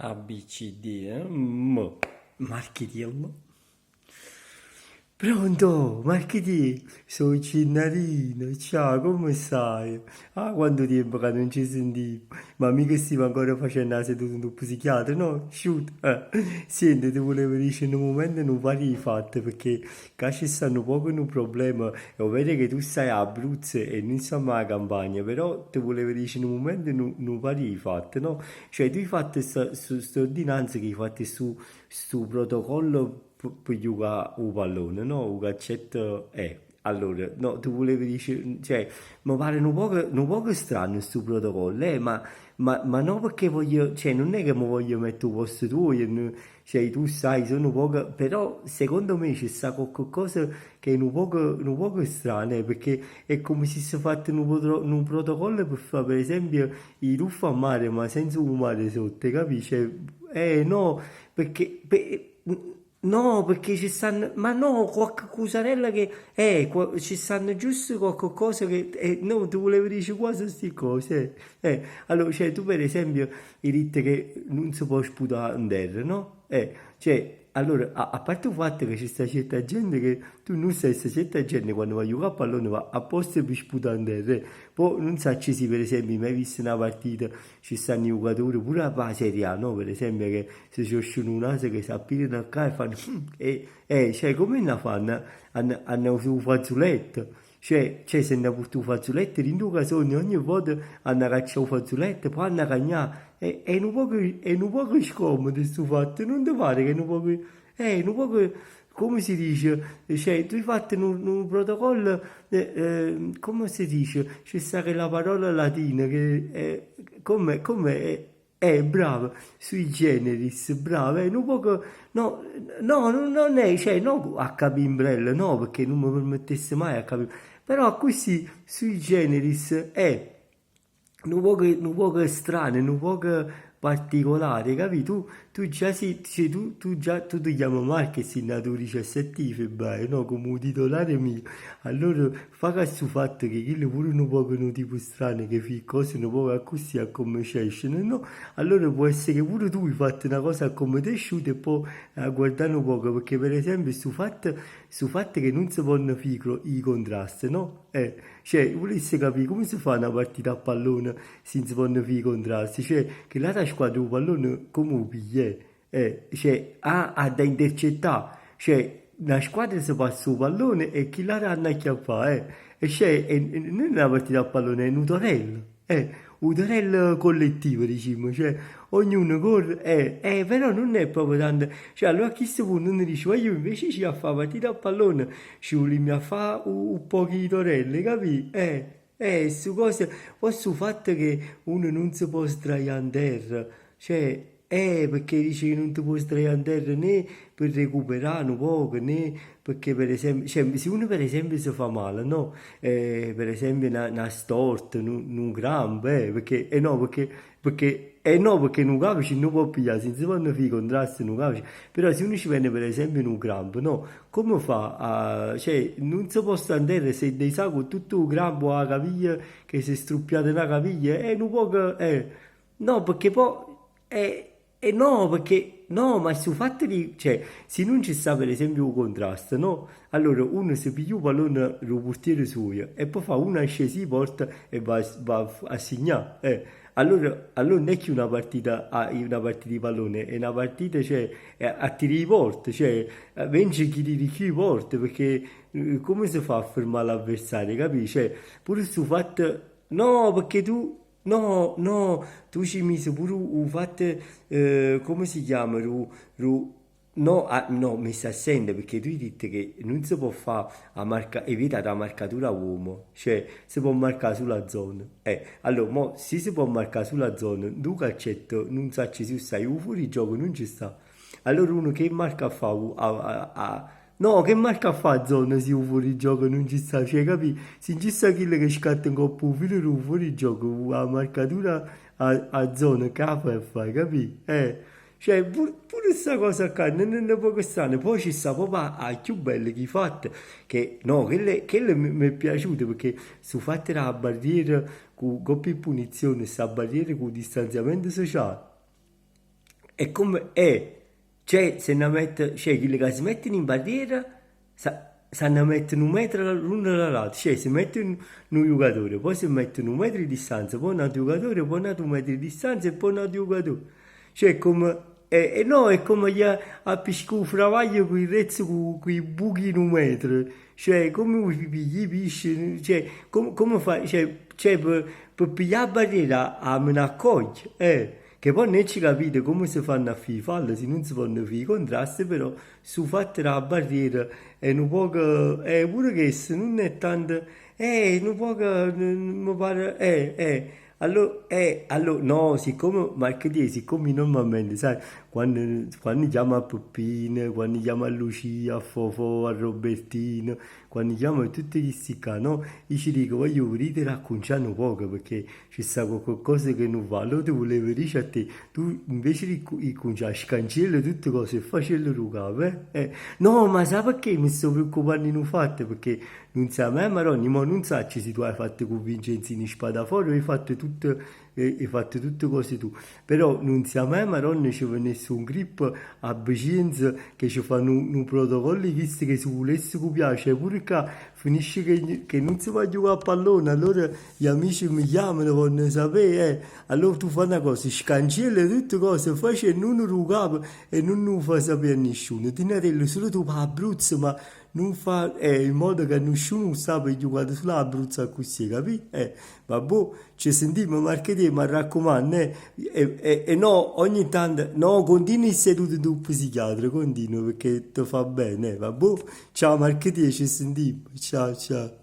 A, B, C, D, M. Marchidiello. Pronto, Marchidì, sono Cinnarino, ciao, come stai? Ah, quanto tempo che non ci sentivo, ma mica stiamo ancora facendo la seduta in un psichiatra, no? Shoot, senti, ti volevo dire in un momento non vari i fatti, perché qua ci stanno poco un problema, è vero che tu stai a Abruzzo e non siamo alla campagna, però ti volevo dire in un momento non vari i fatti, no? Cioè, tu hai fatto questa ordinanza che hai fatto su protocollo per giocare un pallone, no? Un calcetto è. Allora, no, tu volevi dire, cioè, mi pare un poco strano questo protocollo, ma no perché voglio, cioè, non è che mi voglio mettere un posto tuo, cioè, tu sai, sono un poco, però secondo me c'è sta qualcosa che è un poco strano, perché è come se si fatto un protocollo per fare, per esempio, i tuffi a mare, ma senza un mare sotto, capisci? No, perché... no, perché ci stanno, ma no, qualche cosarella che, ci stanno giusto qualche cosa che, no, ti volevo dire quasi queste cose, allora, cioè, tu per esempio, hai detto che non si può sputare in terra, no? Cioè, allora, a parte il fatto che c'è sta certa gente che, tu non sai, sta certa gente quando va a giocare a pallone va apposta per sputare in terra, poi non so se per esempio, mai visto una partita, ci stanno i giocatori, pure la Serie A, no? Per esempio, che se ci sono un naso che si appirano qua e fanno, cioè, come ne fanno? Hanno su un fazzoletto. Cioè, se ne porta un fazzoletto, in due casone, ogni volta hanno cacciato un fazzoletto, poi hanno cagnato. È un poco scomodo questo fatto, non ti pare che è un poco... un poco... Come si dice? Cioè, tu hai fatto un protocollo, come si dice? C'è sta che la parola latina che bravo, sui generis, bravo, è un poco, no, no, non è, cioè, no, a capimbrello, no, perché non mi permettesse mai a capire, però così, sui generis, è un poco strano, un poco particolare, capi? Tu già cioè, tu ti chiami Marquez in natura 17 febbraio, no? Come un titolare mio. Allora, fa questo fatto che quello pure un poco un tipo strano, che fa cose un po' così a come escono, no? Allora può essere che pure tu hai fatto una cosa come te asciutta e poi guardare un poco, perché per esempio su fatto che non si possono fare i contrasti, no? Cioè, volessi capire come si fa una partita a pallone senza possono fare i contrasti, cioè, che l'altra squadra un pallone come lo piglia, cioè, ha da intercettare, cioè, una squadra si passa il pallone e chi l'altra hanno a chiappare, e cioè, non è una partita a pallone, è un torello, un torello collettivo, diciamo, cioè, ognuno corre, però non è proprio tanto, cioè, allora a questo punto uno dice, io invece ci a fare partita a pallone, ci vogliamo a fare un po' di torelle, capi? Su cose, poi sul fatto che uno non si può sdraiare in terra, cioè, perché dice che non ti puoi sdraiare in terra né per recuperare un poco, né perché per esempio, cioè, se uno per esempio si fa male, no? Per esempio una storta, un crampo, no, perché non capisci, non può pigliare, senza fanno fi contrasti, non capisci, però se uno ci viene per esempio in un crampo, no? Come fa a, cioè, non si può stare in terra se dei sa con tutto un crampo alla caviglia, che si è struppiata una caviglia, non può, no, perché poi, no, perché, no, ma su fatto di, cioè, se non ci sta per esempio un contrasto, no? Allora uno si piglia un pallone lo portiere suo e poi fa una scesi, porta e va a segnare, allora non è che una partita di pallone, è una partita, cioè, a tiri di porta, cioè, vince chi tiri chi porta, perché come si fa a fermare l'avversario, capisci? Cioè, pure su fatto, no, perché tu, no, no, tu ci misi pure un fatto, come si chiama, no, no, mi sta assente perché tu hai detto che non si può fare è vietata la marcatura uomo, cioè si può marcare sulla zona. Allora, mo, se si può marcare sulla zona, tu calcetto non sa se stai fuori gioco, non ci sta. Allora uno che marca a fa no, che marca a fa a zona se fuori gioco non ci sta, cioè capi? Se ci sta quello che scatta un coppo un filo fuori gioco, la marcatura a zona capa e fai, capi? Cioè, pure questa cosa qua non è poco strano. Poi ci sta proprio a più belle che fatte, che no, quelle mi è piaciute perché su fatte la barriera con più punizione, sta barriera con distanziamento sociale. è come è, cioè se ne mette, cioè quelli che si mettono in barriera, sanno mettere un metro l'uno dall'altro, cioè si mettono un giocatore, poi si mettono un metro di distanza, poi un altro giocatore, poi un altro metro di distanza e poi un altro giocatore. Cioè come, no, è come gli a piscare un fravaglio con il rezzo con i buchi in un metro, cioè come gli pisci, cioè come fai, cioè per pigliare la barriera a me ne accoglie, che poi non ci capite come si fanno a fare i falli, se non si fanno fare i contrasti, però su fatto la barriera è un po' che, è pure che se non è tanto, è un po' che mi pare, allora, no, siccome, ma che dire, siccome normalmente, sai, quando chiamo a Peppino, quando chiamo a Lucia, a Fofò, a Robertino, quando chiamo a tutti questi qua, no, io ci dico, voglio venire racconciare un poco, perché ci sta qualcosa che non va, allora ti volevo dire a te, tu invece di conciare, scancelli tutte cose e facello rucare, No, ma sai perché mi sto preoccupando di non fatto? Perché non sa mai, Maroni, ma non sa se tu hai fatto con Vincenzo in spadaforo, hai fatto tutte cose tu. Però non sa mai, Maroni, ci venisse un grip a Vicenza che ci fanno un protocollo, visto che se volesse che piace, pure che finisce che non si va a giocare a pallone, allora gli amici mi chiamano, vogliono sapere, allora tu fai una cosa, scancella tutte cose, fai e non rucava e non lo fa sapere a nessuno, ti ne solo tu per Abruzzo, ma non fa in modo che nessuno sa per giocare sulla Abruzzo così, capi? Ma boh, ci sentiamo marcheting, mi raccomando, e no, ogni tanto, no, continui seduto tu psichiatra, continua perché ti fa bene, ma boh, ciao marcheting, ci sentiamo, ciao ciao.